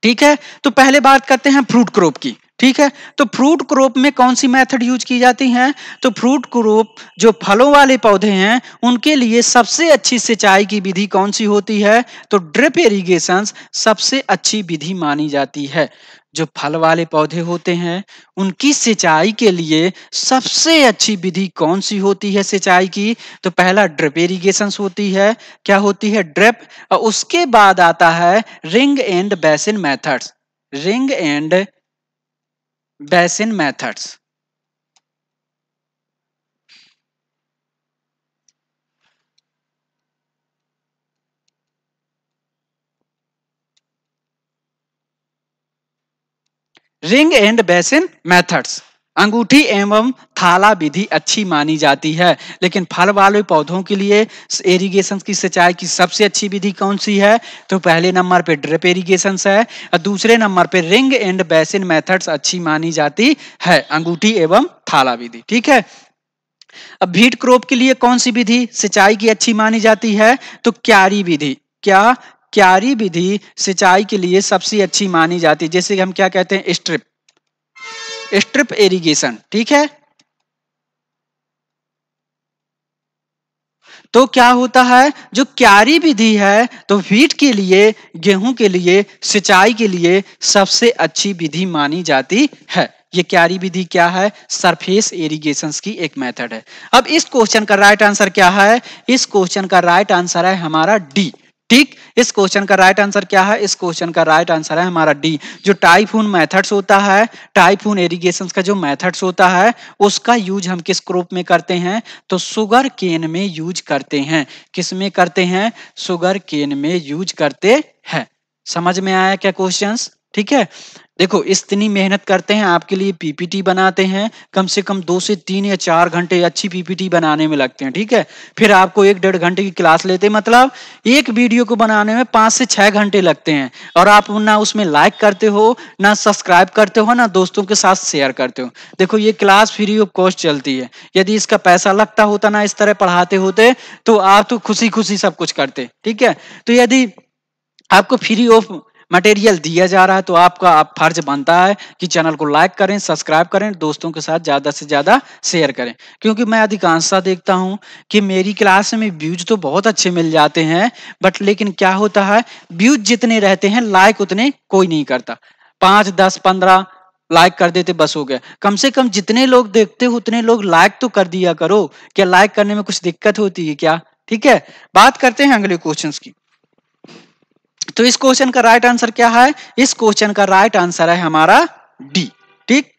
ठीक है, तो पहले बात करते हैं फ्रूट क्रॉप की। ठीक है, तो फ्रूट क्रॉप में कौन सी मेथड यूज की जाती है? तो फ्रूट क्रॉप जो फलों वाले पौधे हैं उनके लिए सबसे अच्छी सिंचाई की विधि कौन सी होती है? तो ड्रिप इरिगेशन सबसे अच्छी विधि मानी जाती है। जो फल वाले पौधे होते हैं उनकी सिंचाई के लिए सबसे अच्छी विधि कौन सी होती है सिंचाई की? तो पहला ड्रिप इरिगेशन होती है। क्या होती है? ड्रिप। और उसके बाद आता है ring and basin methods. Ring and basin methods. Ring and basin methods अंगूठी एवं थाला विधि अच्छी मानी जाती है, लेकिन फल वाले पौधों के लिए इरिगेशन की सिंचाई की सबसे अच्छी विधि कौन सी है? तो पहले नंबर पे ड्रिप इरिगेशन है और दूसरे नंबर पे रिंग एंड बेसिन मेथड्स अच्छी मानी जाती है, अंगूठी एवं थाला विधि। ठीक है, अब व्हीट क्रॉप के लिए कौन सी विधि सिंचाई की अच्छी मानी जाती है? तो क्यारी विधि। क्या? क्यारी विधि सिंचाई के लिए सबसे अच्छी मानी जाती है, जैसे हम क्या कहते हैं? Strip irrigation. ठीक है, तो क्या होता है? जो क्यारी विधि है तो व्हीट के लिए, गेहूं के लिए सिंचाई के लिए सबसे अच्छी विधि मानी जाती है। ये क्यारी विधि क्या है? सरफेस इरिगेशन की एक मेथड है। अब इस क्वेश्चन का राइट आंसर क्या है? इस क्वेश्चन का राइट आंसर है हमारा डी। ठीक, इस क्वेश्चन का राइट आंसर क्या है? इस क्वेश्चन का राइट आंसर है हमारा डी। जो टाइफून मेथड्स होता है, टाइफून इरिगेशन का जो मेथड्स होता है उसका यूज हम किस क्रॉप में करते हैं? तो शुगर केन में यूज करते हैं। किस में करते हैं? शुगर केन में यूज करते हैं। समझ में आया क्या क्वेश्चंस? ठीक है, देखो इतनी मेहनत करते हैं आपके लिए, पीपीटी बनाते हैं, कम से कम 2 से 3 या 4 घंटे अच्छी पीपीटी बनाने में लगते हैं, ठीक है। फिर आपको 1-1.5 घंटे की क्लास लेते हैं, मतलब एक वीडियो को बनाने में 5 से 6 घंटे लगते हैं, और आप ना उसमें लाइक करते हो, ना सब्सक्राइब करते हो, ना दोस्तों के साथ शेयर करते हो। देखो ये क्लास फ्री ऑफ कॉस्ट चलती है, यदि इसका पैसा लगता होता ना, इस तरह पढ़ाते होते, तो आप तो खुशी खुशी सब कुछ करते, ठीक है। तो यदि आपको फ्री ऑफ मटेरियल दिया जा रहा है तो आपका आप फर्ज बनता है कि चैनल को लाइक करें, सब्सक्राइब करें, दोस्तों के साथ ज्यादा से ज्यादा शेयर करें। क्योंकि मैं अधिकांशतः देखता हूं कि मेरी क्लास में व्यूज तो बहुत अच्छे मिल जाते हैं, बट लेकिन क्या होता है, व्यूज जितने रहते हैं लाइक उतने कोई नहीं करता। 5, 10, 15 लाइक कर देते बस हो गया। कम से कम जितने लोग देखते हो उतने लोग लाइक तो कर दिया करो। क्या लाइक करने में कुछ दिक्कत होती है क्या? ठीक है, बात करते हैं अगले क्वेश्चन की। तो इस क्वेश्चन का राइट आंसर क्या है? इस क्वेश्चन का राइट आंसर है हमारा डी। ठीक,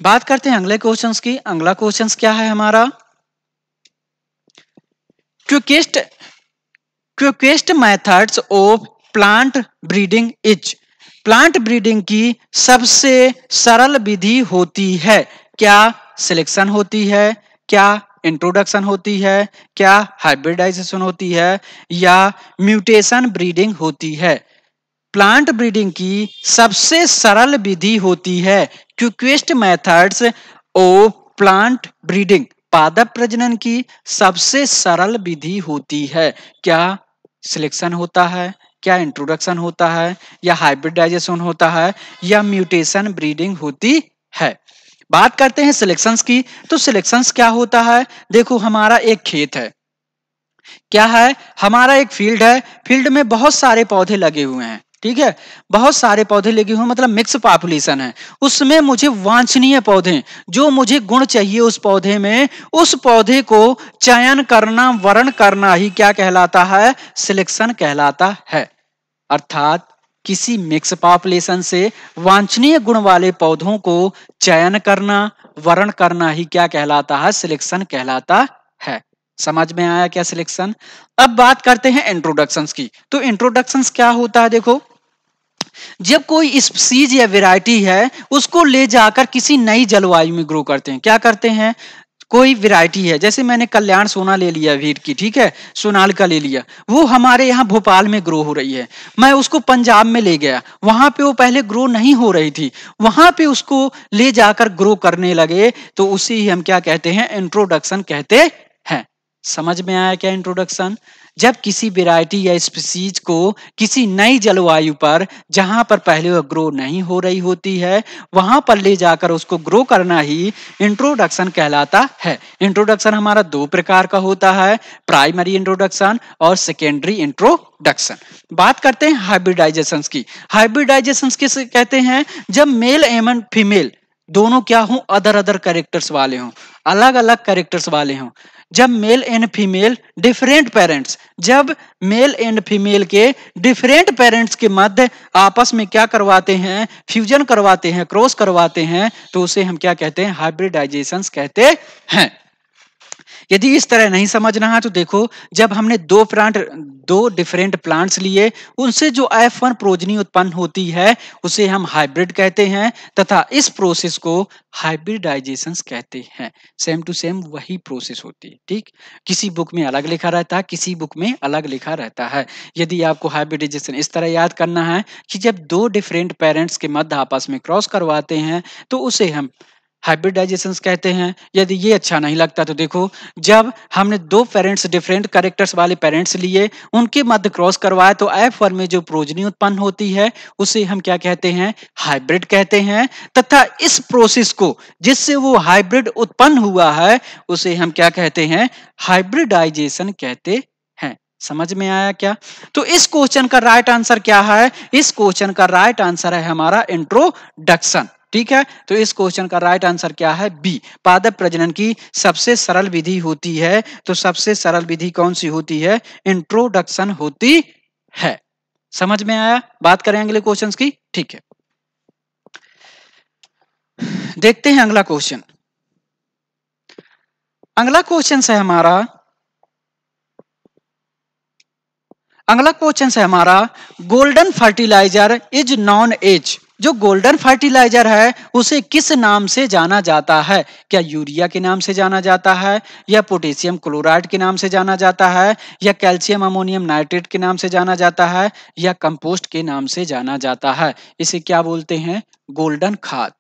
बात करते हैं अगले क्वेश्चंस की। अगला क्वेश्चंस क्या है हमारा? Quickest methods of plant breeding is. Plant breeding की सबसे सरल विधि होती है क्या? सिलेक्शन होती है क्या? इंट्रोडक्शन होती है क्या? हाइब्रिडाइजेशन होती है या म्यूटेशन ब्रीडिंग होती है? प्लांट ब्रीडिंग की सबसे सरल विधि होती है quickest methods of plant breeding. पादप प्रजनन की सबसे सरल विधि होती है क्या? सिलेक्शन होता है क्या? इंट्रोडक्शन होता है या हाइब्रिडाइजेशन होता है या म्यूटेशन ब्रीडिंग होती है? बात करते हैं सिलेक्शंस की। तो सिलेक्शंस क्या होता है? देखो हमारा एक खेत है, क्या है, हमारा एक फील्ड है, फील्ड में बहुत सारे पौधे लगे हुए हैं, ठीक है, बहुत सारे पौधे लगे हुए मतलब मिक्स पॉपुलेशन है। उसमें मुझे वांछनीय पौधे, जो मुझे गुण चाहिए उस पौधे में, उस पौधे को चयन करना, वर्ण करना ही क्या कहलाता है? सिलेक्शन कहलाता है। अर्थात किसी मिक्स पॉपुलेशन से वांछनीय गुण वाले पौधों को चयन करना, वर्ण करना ही क्या कहलाता है? सिलेक्शन कहलाता है। समझ में आया क्या सिलेक्शन? अब बात करते हैं इंट्रोडक्शंस की। तो इंट्रोडक्शंस क्या होता है? देखो, जब कोई स्पीसीज या वैरायटी है उसको ले जाकर किसी नई जलवायु में ग्रो करते हैं। क्या करते हैं? कोई वैरायटी है, जैसे मैंने कल्याण सोना ले लिया वीट की, ठीक है, सोनालिका ले लिया, वो हमारे यहाँ भोपाल में ग्रो हो रही है। मैं उसको पंजाब में ले गया, वहां पे वो पहले ग्रो नहीं हो रही थी, वहां पे उसको ले जाकर ग्रो करने लगे, तो उसी ही हम क्या कहते हैं? इंट्रोडक्शन कहते हैं। समझ में आया क्या इंट्रोडक्शन? जब किसी वैरायटी या स्पीसीज को किसी नई जलवायु पर, जहां पर पहले वह ग्रो नहीं हो रही होती है, वहां पर ले जाकर उसको ग्रो करना ही इंट्रोडक्शन कहलाता है। इंट्रोडक्शन हमारा 2 प्रकार का होता है, प्राइमरी इंट्रोडक्शन और सेकेंडरी इंट्रोडक्शन। बात करते हैं हाइब्रिडाइजेशन की। हाइब्रिडाइजेशन किसे कहते हैं? जब मेल एवं फीमेल दोनों क्या हों? अदर अदर कैरेक्टर्स वाले हों, अलग अलग कैरेक्टर्स वाले हों। जब male and female different parents, जब मेल एंड फीमेल के डिफरेंट पेरेंट्स के मध्य आपस में क्या करवाते हैं? फ्यूजन करवाते हैं, क्रॉस करवाते हैं, तो उसे हम क्या कहते हैं? हाइब्रिडाइजेशन कहते हैं। यदि इस तरह नहीं समझना है तो देखो, जब हमने दो डिफरेंट प्लांट्स लिए, उनसे जो F1 प्रोजनी उत्पन्न होती है उसे हम हाइब्रिड कहते हैं, तथा इस प्रोसेस को हाइब्रिडाइजेशन कहते हैं। सेम टू सेम वही प्रोसेस होती है। ठीक, किसी बुक में अलग लिखा रहता है, किसी बुक में अलग लिखा रहता है। यदि आपको हाइब्रिडाइजेशन इस तरह याद करना है कि जब 2 डिफरेंट पेरेंट्स के मध्य आपस में क्रॉस करवाते हैं तो उसे हम हाइब्रिडाइजेशन कहते हैं। यदि ये अच्छा नहीं लगता तो देखो, जब हमने 2 पेरेंट्स डिफरेंट कैरेक्टर्स वाले पेरेंट्स लिए, उनके मध्य क्रॉस करवाए, तो F1 में जो प्रोजनी उत्पन्न होती है उसे हम क्या कहते हैं? हाइब्रिड कहते हैं। तथा इस प्रोसेस को, जिससे वो हाइब्रिड उत्पन्न हुआ है, उसे हम क्या कहते हैं? हाइब्रिडाइजेशन कहते हैं। समझ में आया क्या? तो इस क्वेश्चन का राइट आंसर क्या है? इस क्वेश्चन का राइट आंसर है हमारा इंट्रोडक्शन। ठीक है, तो इस क्वेश्चन का राइट आंसर क्या है? बी। पादप प्रजनन की सबसे सरल विधि होती है, तो सबसे सरल विधि कौन सी होती है? इंट्रोडक्शन होती है। समझ में आया? बात करें अगले क्वेश्चन की। ठीक है, देखते हैं अगला क्वेश्चन। अगला क्वेश्चन है हमारा, अगला क्वेश्चन है हमारा, golden fertiliser is known as. जो गोल्डन फर्टिलाइजर है उसे किस नाम से जाना जाता है? क्या यूरिया के नाम से जाना जाता है, या पोटेशियम क्लोराइड के नाम से जाना जाता है, या कैल्शियम अमोनियम नाइट्रेट के नाम से जाना जाता है, या कंपोस्ट के नाम से जाना जाता है? इसे क्या बोलते हैं? गोल्डन खाद।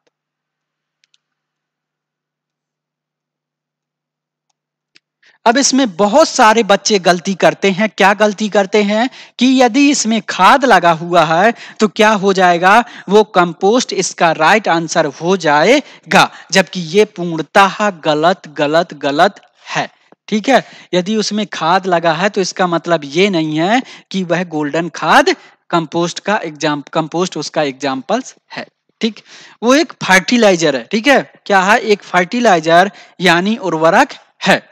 अब इसमें बहुत सारे बच्चे गलती करते हैं। क्या गलती करते हैं कि यदि इसमें खाद लगा हुआ है तो क्या हो जाएगा, वो कंपोस्ट इसका राइट आंसर हो जाएगा, जबकि ये पूर्णतः गलत गलत गलत है। ठीक है, यदि उसमें खाद लगा है तो इसका मतलब ये नहीं है कि वह गोल्डन खाद कंपोस्ट उसका एग्जाम्पल है। ठीक, वो एक फर्टिलाइजर है। ठीक है, क्या है? एक फर्टिलाइजर यानी उर्वरक है।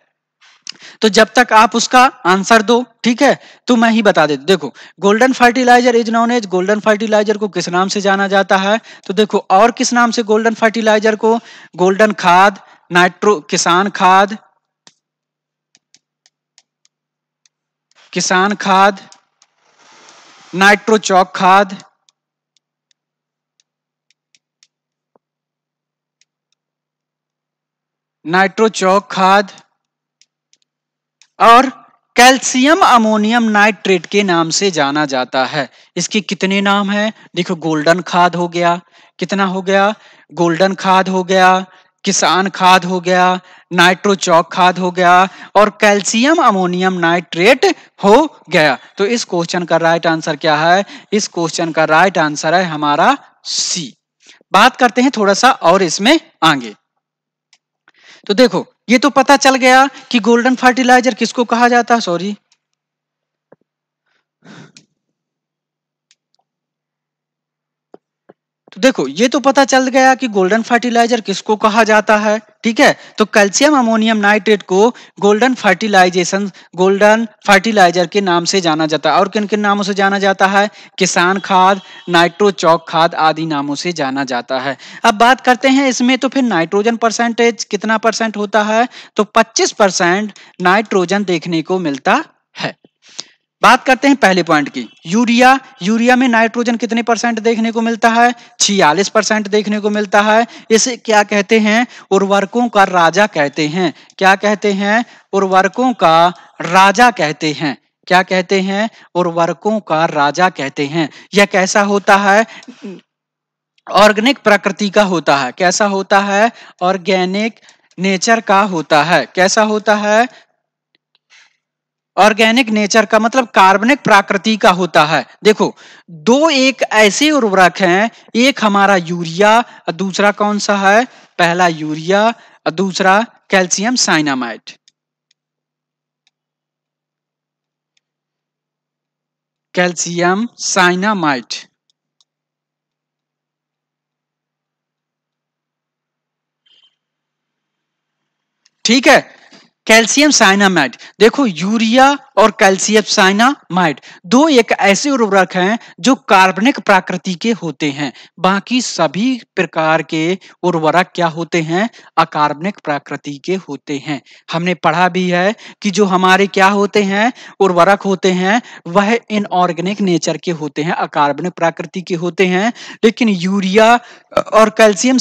तो जब तक आप उसका आंसर दो, ठीक है, तो मैं ही बता देता। देखो, golden fertiliser is known as, golden fertiliser को किस नाम से जाना जाता है? तो देखो, और किस नाम से गोल्डन फर्टिलाइजर को? गोल्डन खाद, किसान खाद, नाइट्रो चौक खाद, और कैल्शियम अमोनियम नाइट्रेट के नाम से जाना जाता है। इसके कितने नाम हैं? देखो, गोल्डन खाद हो गया, कितना हो गया? गोल्डन खाद हो गया, किसान खाद हो गया, नाइट्रो चौक खाद हो गया, और कैल्शियम अमोनियम नाइट्रेट हो गया। तो इस क्वेश्चन का राइट आंसर क्या है? इस क्वेश्चन का राइट आंसर है हमारा सी। बात करते हैं थोड़ा सा और इसमें आगे। तो देखो, ये तो पता चल गया कि गोल्डन फर्टिलाइजर किसको कहा जाता है। सॉरी, तो देखो, ये तो पता चल गया कि गोल्डन फर्टिलाइजर किसको कहा जाता है। ठीक है, तो कैल्शियम अमोनियम नाइट्रेट को गोल्डन फर्टिलाइजर के नाम से जाना जाता है। और किन किन नामों से जाना जाता है? किसान खाद, नाइट्रो चौक खाद आदि नामों से जाना जाता है। अब बात करते हैं इसमें, तो फिर नाइट्रोजन परसेंटेज कितना परसेंट होता है? तो 25% नाइट्रोजन देखने को मिलता है। बात करते हैं पहले पॉइंट की, यूरिया में नाइट्रोजन कितने परसेंट देखने को मिलता है? 46% देखने को मिलता है। इसे क्या कहते हैं? उर्वरकों का राजा कहते हैं। क्या कहते हैं? उर्वरकों का राजा कहते हैं। क्या कहते हैं? उर्वरकों का राजा कहते हैं। यह कैसा होता है? ऑर्गेनिक प्रकृति का होता है। कैसा होता है? ऑर्गेनिक नेचर का होता है। कैसा होता है? ऑर्गेनिक नेचर का मतलब कार्बनिक प्रकृति का होता है। देखो, दो एक ऐसे उर्वरक हैं, एक हमारा यूरिया और दूसरा कौन सा है? पहला यूरिया और दूसरा कैल्शियम साइनामाइड। कैल्शियम साइनामाइड, ठीक है, कैल्शियम साइनामाइड। देखो, यूरिया और कैल्शियम साइनामाइड दो एक ऐसे उर्वरक हैं जो कार्बनिक प्रकृति के होते हैं। बाकी सभी प्रकार के उर्वरक क्या होते हैं? अकार्बनिक प्रकृति के होते हैं। हमने पढ़ा भी है कि जो हमारे क्या होते हैं, उर्वरक होते हैं, वह इनऑर्गेनिक नेचर के होते हैं, अकार्बनिक प्रकृति के होते हैं। लेकिन यूरिया और कैल्शियम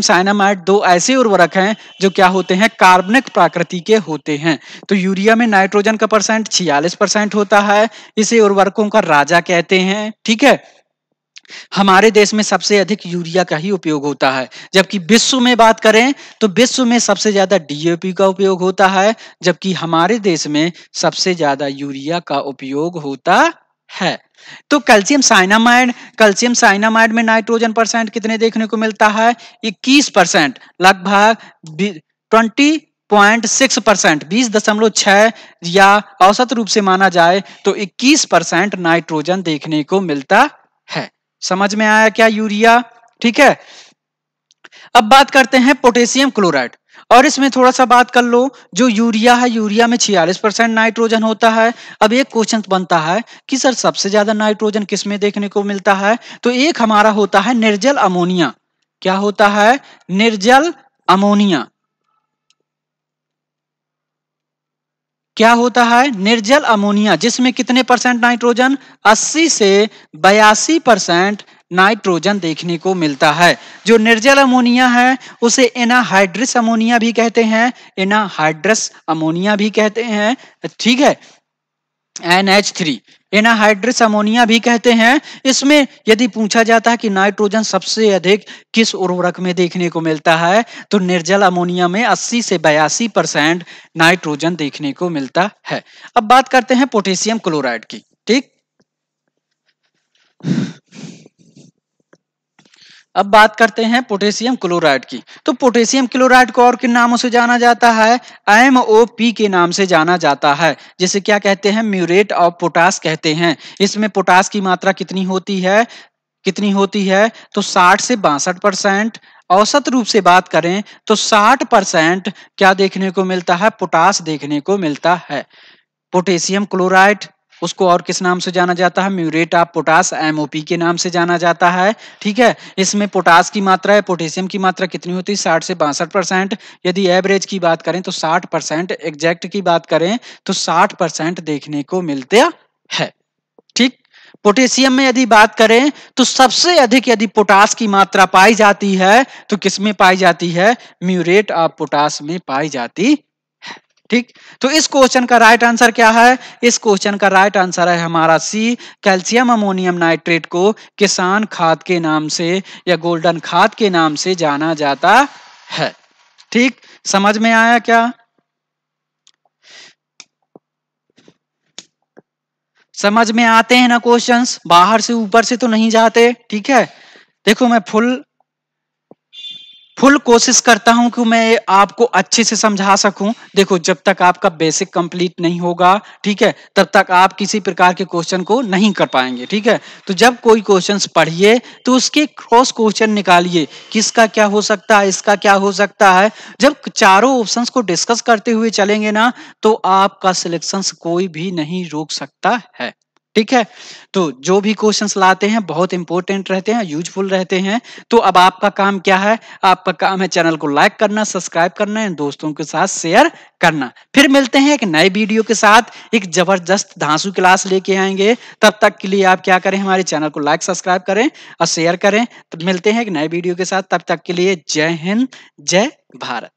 साइनामाइड दो ऐसे उर्वरक हैं जो क्या होते हैं? कार्बनिक प्रकृति के होते हैं। तो यूरिया में नाइट्रोजन का परसेंट 46% होता है। इसे उर्वरकों का राजा कहते हैं। ठीक है, हमारे देश में सबसे अधिक यूरिया का ही उपयोग होता है, जबकि विश्व में बात करें तो विश्व में सबसे ज्यादा डीएपी का उपयोग होता है, जबकि हमारे देश में सबसे ज्यादा यूरिया का उपयोग होता है। तो कैल्शियम साइनामाइड में नाइट्रोजन परसेंट कितने देखने को मिलता है? 21%, लगभग 20.6%, 20.6, या औसत रूप से माना जाए तो 21% नाइट्रोजन देखने को मिलता है। समझ में आया क्या यूरिया? ठीक है, अब बात करते हैं पोटेशियम क्लोराइड, और इसमें थोड़ा सा बात कर लो। जो यूरिया है, यूरिया में 46% नाइट्रोजन होता है। अब एक क्वेश्चन बनता है कि सर सबसे ज्यादा नाइट्रोजन किस में देखने को मिलता है? तो एक हमारा होता है निर्जल अमोनिया। क्या होता है? निर्जल अमोनिया। क्या होता है, निर्जल अमोनिया जिसमें कितने परसेंट नाइट्रोजन, 80 से 82% नाइट्रोजन देखने को मिलता है। जो निर्जल अमोनिया है उसे एनाहाइड्रस अमोनिया भी कहते हैं, एनाहाइड्रस अमोनिया भी कहते हैं, ठीक है, NH3 एनाहाइड्रस अमोनिया भी कहते हैं। इसमें यदि पूछा जाता है कि नाइट्रोजन सबसे अधिक किस उर्वरक में देखने को मिलता है, तो निर्जल अमोनिया में 80 से 82% नाइट्रोजन देखने को मिलता है। अब बात करते हैं पोटेशियम क्लोराइड की, ठीक। अब बात करते हैं पोटेशियम क्लोराइड की। तो पोटेशियम क्लोराइड को और किन नामों से जाना जाता है, MOP के नाम से जाना जाता है, जिसे क्या कहते हैं, म्यूरेट ऑफ पोटास कहते हैं। इसमें पोटास की मात्रा कितनी होती है, तो 60 से 62%। औसत रूप से बात करें तो 60% क्या देखने को मिलता है, पोटास देखने को मिलता है। पोटेशियम क्लोराइड उसको और किस नाम से जाना जाता है, म्यूरेट ऑफ पोटास, MOP के नाम से जाना जाता है, ठीक है। इसमें पोटास की मात्रा है, पोटेशियम की मात्रा कितनी होती है, 60 से 62%। यदि एवरेज की बात करें तो 60%, एग्जैक्ट की बात करें तो 60% देखने को मिलते हैं, ठीक। पोटेशियम में यदि बात करें तो सबसे अधिक यदि पोटास की मात्रा पाई जाती है तो किसमें पाई जाती है, म्यूरेट ऑफ पोटास में पाई जाती है, ठीक। तो इस क्वेश्चन का राइट आंसर क्या है, इस क्वेश्चन का राइट आंसर है हमारा सी, कैल्शियम अमोनियम नाइट्रेट को किसान खाद के नाम से या गोल्डन खाद के नाम से जाना जाता है, ठीक। समझ में आया क्या, समझ में आते हैं ना क्वेश्चंस, बाहर से ऊपर से तो नहीं जाते, ठीक है। देखो मैं फुल कोशिश करता हूं कि मैं आपको अच्छे से समझा सकूं। देखो जब तक आपका बेसिक कंप्लीट नहीं होगा, ठीक है, तब तक आप किसी प्रकार के क्वेश्चन को नहीं कर पाएंगे, ठीक है। तो जब कोई क्वेश्चंस पढ़िए तो उसके क्रॉस क्वेश्चन निकालिए, किसका क्या हो सकता है, इसका क्या हो सकता है। जब चारों ऑप्शंस को डिस्कस करते हुए चलेंगे ना तो आपका सिलेक्शन कोई भी नहीं रोक सकता है, ठीक है। तो जो भी क्वेश्चंस लाते हैं बहुत इंपॉर्टेंट रहते हैं, यूजफुल रहते हैं। तो अब आपका काम क्या है, आपका काम है चैनल को लाइक करना, सब्सक्राइब करना है, दोस्तों के साथ शेयर करना। फिर मिलते हैं एक नए वीडियो के साथ, एक जबरदस्त धांसू क्लास लेके आएंगे। तब तक के लिए आप क्या करें, हमारे चैनल को लाइक सब्सक्राइब करें और शेयर करें। तो मिलते हैं एक नए वीडियो के साथ, तब तक के लिए जय हिंद, जय भारत।